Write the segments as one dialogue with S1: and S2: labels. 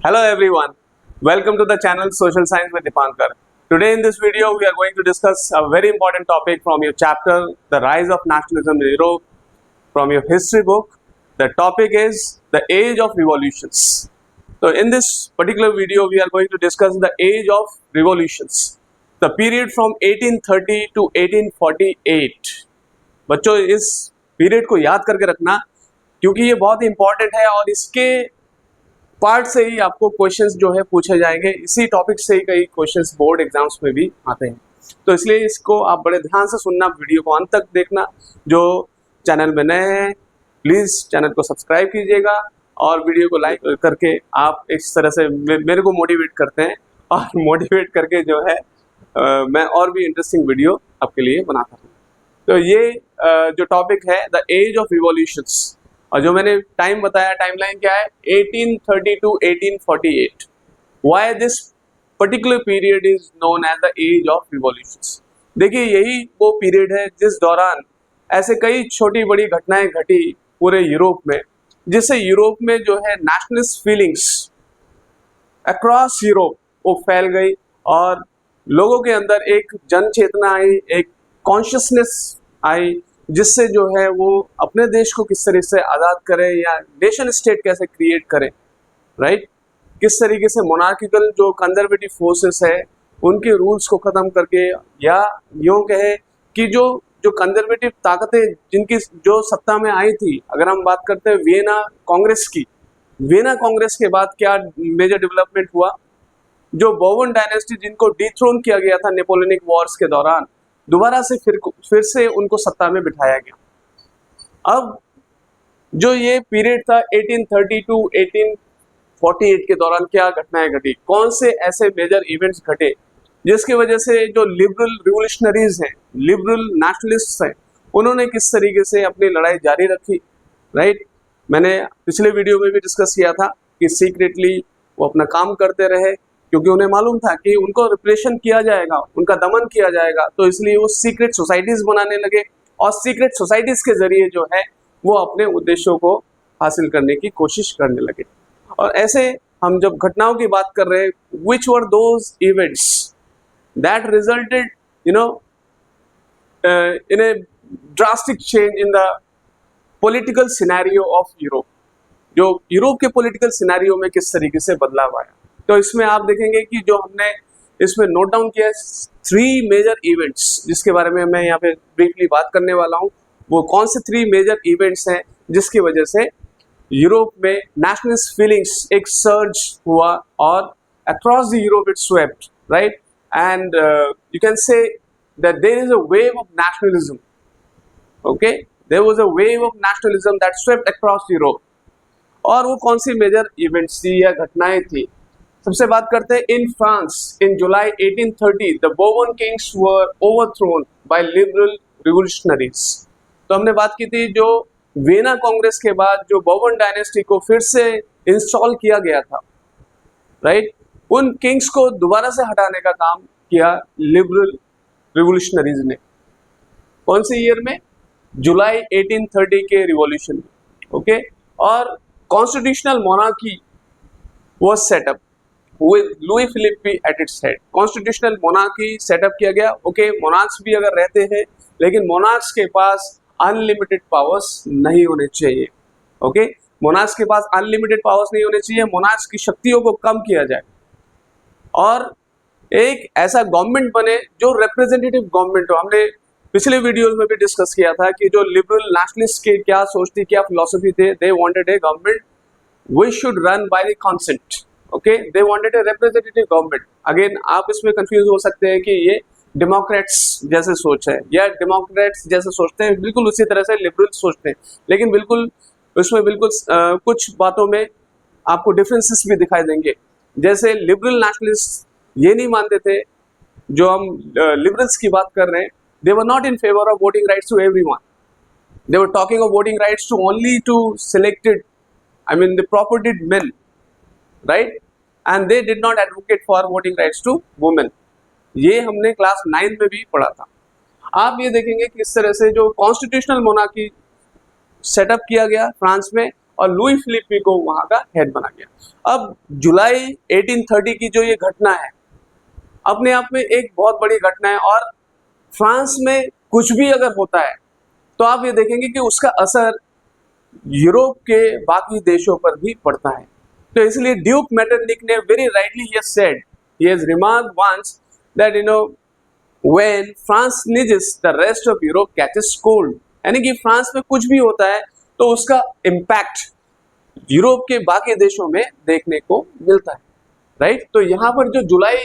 S1: Hello everyone, welcome to the channel Social Science with Dipankar. Today in this video we are going to discuss a very important topic from your chapter The Rise of Nationalism in Europe from your history book. The topic is the Age of Revolutions. So in this particular video we are going to discuss the Age of Revolutions, the period from 1830 to 1848. बच्चों इस period को याद करके रखना क्योंकि ये बहुत important है और इसके पार्ट से ही आपको क्वेश्चंस जो है पूछे जाएंगे। इसी टॉपिक से ही कई क्वेश्चंस बोर्ड एग्जाम्स में भी आते हैं, तो इसलिए इसको आप बड़े ध्यान से सुनना, वीडियो को अंत तक देखना। जो चैनल में नए हैं प्लीज़ चैनल को सब्सक्राइब कीजिएगा और वीडियो को लाइक करके आप इस तरह से मेरे को मोटिवेट करते हैं और मोटिवेट करके जो है मैं और भी इंटरेस्टिंग वीडियो आपके लिए बनाता हूँ। तो ये जो टॉपिक है द एज ऑफ रिवॉल्यूशंस, और जो मैंने टाइम बताया, टाइमलाइन क्या है 1830 to 1848। Why this particular period is known as the age of revolutions. देखिए यही वो पीरियड है जिस दौरान ऐसे कई छोटी बड़ी घटनाएं घटी पूरे यूरोप में, जिससे यूरोप में जो है नेशनलिस्ट फीलिंग्स अक्रॉस यूरोप वो फैल गई और लोगों के अंदर एक जन चेतना आई, एक कॉन्शियसनेस आई, जिससे जो है वो अपने देश को किस तरह से आज़ाद करे या नेशन स्टेट कैसे क्रिएट करे, राइट। किस तरीके से मोनार्किकल जो कंजर्वेटिव फोर्सेस है उनके रूल्स को ख़त्म करके, या यूँ कहे कि जो कंजर्वेटिव ताकतें जिनकी जो सत्ता में आई थी। अगर हम बात करते हैं वियना कांग्रेस की, वियना कांग्रेस के बाद क्या मेजर डेवलपमेंट हुआ, जो बोर्बन डायनेस्टी जिनको डिथ्रोन किया गया था नेपोलियनिक वॉर्स के दौरान, दोबारा से फिर से उनको सत्ता में बिठाया गया। अब जो ये पीरियड था 1830 टू 1848 के दौरान क्या घटनाएं घटी, कौन से ऐसे मेजर इवेंट्स घटे जिसकी वजह से जो लिबरल रिवोल्यूशनरीज हैं, लिबरल नेशनलिस्ट्स हैं, उन्होंने किस तरीके से अपनी लड़ाई जारी रखी, राइट। मैंने पिछले वीडियो में भी डिस्कस किया था कि सीक्रेटली वो अपना काम करते रहे क्योंकि उन्हें मालूम था कि उनको रिप्रेशन किया जाएगा, उनका दमन किया जाएगा, तो इसलिए वो सीक्रेट सोसाइटीज बनाने लगे और सीक्रेट सोसाइटीज के जरिए जो है वो अपने उद्देश्यों को हासिल करने की कोशिश करने लगे। और ऐसे हम जब घटनाओं की बात कर रहे हैं, which were those events that resulted in a drastic change in the political scenario of Europe. जो यूरोप के पॉलिटिकल सिनेरियो में किस तरीके से बदलाव आया, तो इसमें आप देखेंगे कि जो हमने इसमें नोट डाउन किया है 3 मेजर इवेंट्स, जिसके बारे में मैं यहाँ पे ब्रीफली बात करने वाला हूँ। वो कौन से 3 मेजर इवेंट्स हैं जिसकी वजह से यूरोप में नेशनलिस्ट फीलिंग्स एक सर्ज हुआ और across the Europe it swept, right. And you can say that there is a wave of nationalism, okay, there was a wave of nationalism that swept across Europe. और वो कौन सी major events थी या घटनाएं थी, सबसे बात करते हैं। In France in July 1830 the Bourbon kings were overthrown by liberal revolutionaries. तो हमने बात की थी जो वियना कांग्रेस के बाद जो बोर्बन डायनेस्टी को फिर से इंस्टॉल किया गया था, राइट, उन किंग्स को दोबारा से हटाने का काम किया लिबरल रिवोल्यूशनरीज ने। कौन से ईयर में? जुलाई 1830 के रिवॉल्यूशन में, ओके। और constitutional monarchy was setup with Louis Philippe at its head। Constitutional monarchy setup किया गया, ओके। मोनार्क्स भी अगर रहते हैं लेकिन मोनार्क्स के पास अनलिमिटेड पावर्स नहीं होने चाहिए, ओके। मोनार्क्स के पास अनलिमिटेड पावर्स नहीं होने चाहिए, मोनार्क्स की शक्तियों को कम किया जाए और एक ऐसा गवर्नमेंट बने जो रिप्रेजेंटेटिव गवर्नमेंट हो। हमने पिछले वीडियोज में भी डिस्कस किया था कि जो लिबरल नेशनलिस्ट की क्या सोच थी, क्या फिलोसफी थे, they wanted A government which should run by the consent, okay, they wanted a representative government. Again आप इसमें कंफ्यूज हो सकते हैं कि ये डेमोक्रेट्स जैसे सोच है या डेमोक्रेट्स जैसे सोचते हैं, बिल्कुल उसी तरह से लिबरल सोचते हैं, लेकिन बिल्कुल उसमें बिल्कुल कुछ बातों में आपको डिफरेंसेस भी दिखाई देंगे। जैसे लिबरल नेशनलिस्ट ये नहीं मानते थे, जो हम लिबरल्स की बात कर रहे हैं, they were not in favour of voting rights to everyone, they were talking of voting rights to only to selected, I mean the propertied men, right, and they did not advocate for voting rights to women। ये हमने class 9 में भी पढ़ा था। आप ये देखेंगे कि इस तरह से जो कॉन्स्टिट्यूशनल मोनार्की सेटअप किया गया फ्रांस में और लुई फिलिप पिको वहां का हेड बना गया। अब जुलाई 1830 की जो ये घटना है अपने आप में एक बहुत बड़ी घटना है, और फ्रांस में कुछ भी अगर होता है तो आप ये देखेंगे कि उसका असर यूरोप के बाकी देशों पर भी पड़ता है। तो इसलिए ड्यूक मेटरनिक ने very rightly he said, he has remarked once that when France sneezes the rest of Europe catches cold, यानी कि फ्रांस में कुछ भी होता है तो उसका इम्पैक्ट यूरोप के बाकी देशों में देखने को मिलता है, राइट। तो यहाँ पर जो जुलाई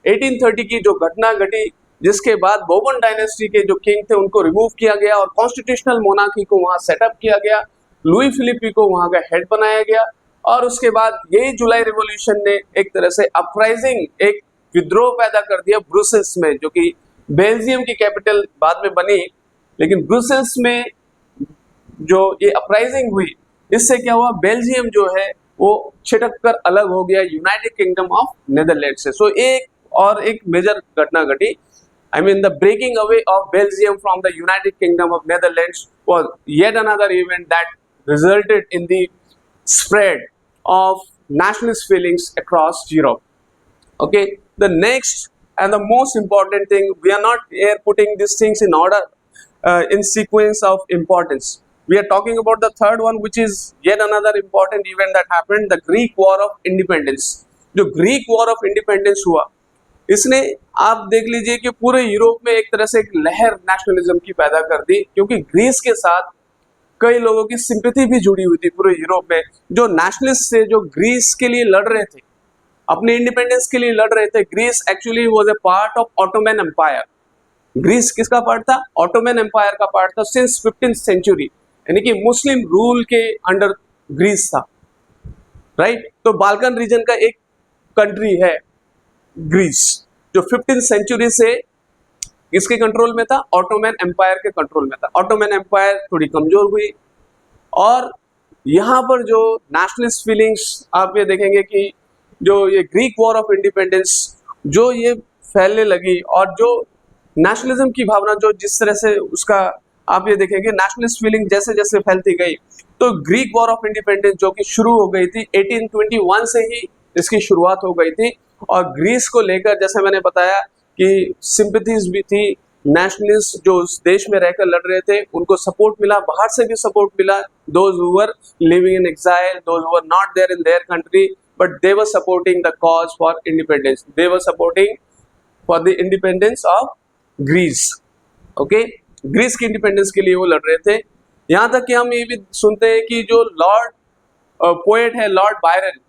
S1: 1830 की जो घटना घटी, जिसके बाद बोर्बन डायनेस्टी के जो किंग थे उनको रिमूव किया गया और कॉन्स्टिट्यूशनल मोनार्की को वहां सेटअप किया गया, लुई फिलिपी को वहां का हेड बनाया गया, और उसके बाद यही जुलाई रिवॉल्यूशन ने एक तरह से अपराइजिंग, एक विद्रोह पैदा कर दिया ब्रुसेल्स में, जो कि बेल्जियम की कैपिटल बाद में बनी, लेकिन ब्रुसेल्स में जो ये अपराइजिंग हुई, इससे क्या हुआ, बेल्जियम जो है वो छिटक कर अलग हो गया यूनाइटेड किंगडम ऑफ नेदरलैंड से। सो एक मेजर घटना घटी, I mean the breaking away of Belgium from the United Kingdom of Netherlands was yet another event that resulted in the spread of nationalist feelings across Europe. Okay, the next and the most important thing, we are not here putting these things in order, in sequence of importance. We are talking about the third one, which is yet another important event that happened, the Greek War of Independence. जो Greek War of Independence हुआ, इसने आप देख लीजिए कि पूरे Europe में एक तरह से एक लहर नेशनलिज्म की पैदा कर दी, क्योंकि ग्रीस के साथ कई लोगों की सिंपैथी भी जुड़ी हुई थी पूरे यूरोप में। जो नेशनलिस्ट थे, जो ग्रीस के लिए लड़ रहे थे, अपने इंडिपेंडेंस के लिए लड़ रहे थे, Greece actually was a part of Ottoman Empire. Greece किसका पार्ट था? ऑटोमन एम्पायर का पार्ट था सिंस 15th सेंचुरी, यानी कि मुस्लिम रूल के अंडर ग्रीस था, राइट। तो बाल्कन रीजन का एक कंट्री है ग्रीस, जो 15th सेंचुरी से किसके कंट्रोल में था? ऑटोमन एम्पायर के कंट्रोल में था। ऑटोमन एम्पायर थोड़ी कमजोर हुई, और यहाँ पर जो नेशनलिस्ट फीलिंग्स आप ये देखेंगे कि जो ये ग्रीक वॉर ऑफ इंडिपेंडेंस जो ये फैलने लगी, और जो नेशनलिज्म की भावना जो जिस तरह से उसका आप ये देखेंगे नेशनलिस्ट फीलिंग जैसे जैसे फैलती गई, तो ग्रीक वॉर ऑफ इंडिपेंडेंस जो कि शुरू हो गई थी 1821 से ही इसकी शुरुआत हो गई थी, और ग्रीस को लेकर जैसे मैंने बताया कि सिंपैथीज भी थी, नेशनलिस्ट जो उस देश में रहकर लड़ रहे थे उनको सपोर्ट मिला, बाहर से भी सपोर्ट मिला, those who were living in exile, those who were not there in their country, but they were supporting the cause for independence, they were supporting for the independence of Greece. Okay, Greece की independence के लिए वो लड़ रहे थे। यहाँ तक कि हम ये भी सुनते हैं कि जो लॉर्ड पोएट है लॉर्ड बायरन,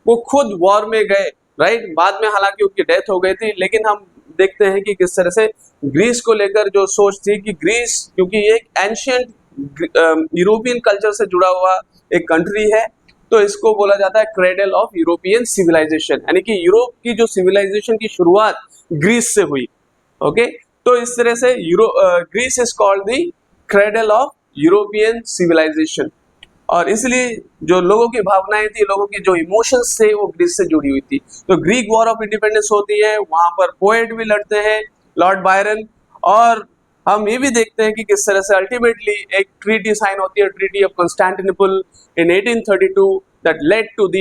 S1: वो खुद वॉर में गए, राइट। बाद में हालांकि उनकी डेथ हो गई थी, लेकिन हम देखते हैं कि किस तरह से ग्रीस को लेकर जो सोच थी कि ग्रीस क्योंकि ये एक एंशिएंट यूरोपियन कल्चर से जुड़ा हुआ एक कंट्री है, तो इसको बोला जाता है क्रेडल ऑफ यूरोपियन सिविलाइजेशन, यानी कि यूरोप की जो सिविलाइजेशन की शुरुआत ग्रीस से हुई। ओके, तो इस तरह से Greece is called the cradle of European civilisation, और इसलिए जो लोगों की भावनाएं थी, लोगों की जो इमोशंस थे, वो ग्रीस से जुड़ी हुई थी। तो ग्रीक वॉर ऑफ इंडिपेंडेंस होती है, वहां पर पोएट भी लड़ते हैं लॉर्ड बायरन, और हम ये भी देखते हैं कि किस तरह से अल्टीमेटली एक ट्रीटी साइन होती है, treaty of Constantinople in 1832 that led to the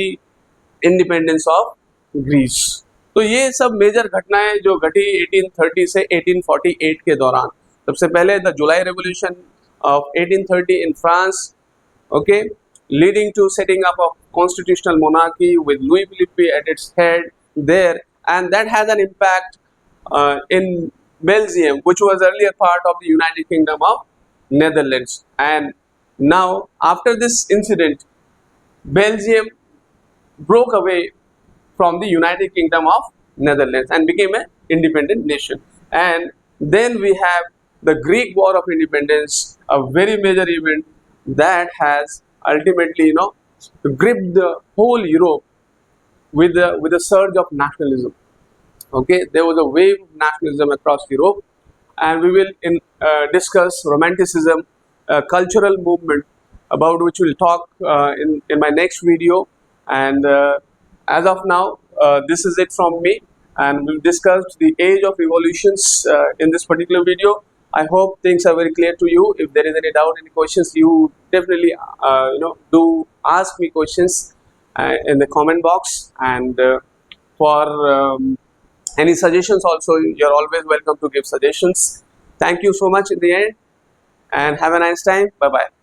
S1: independence of Greece. तो ये सब मेजर घटनाएं जो घटी 1830 से 1848 के दौरान। सबसे पहले the July revolution of 1830 in France, okay, leading to setting up of constitutional monarchy with Louis Philippe at its head there, and that has an impact in Belgium, which was earlier part of the United Kingdom of Netherlands. And now after this incident, Belgium broke away from the United Kingdom of Netherlands and became an independent nation. And then we have the Greek War of Independence, a very major event that has ultimately, gripped the whole Europe with a surge of nationalism. Okay, there was a wave of nationalism across Europe, and we will discuss Romanticism, a cultural movement about which we'll talk in my next video. And as of now, this is it from me, and we'll discuss the age of revolutions in this particular video. I hope things are very clear to you. If there is any doubt, any questions, you definitely do ask me questions in the comment box. And for any suggestions also, you're always welcome to give suggestions. Thank you so much in the end, and have a nice time. Bye bye.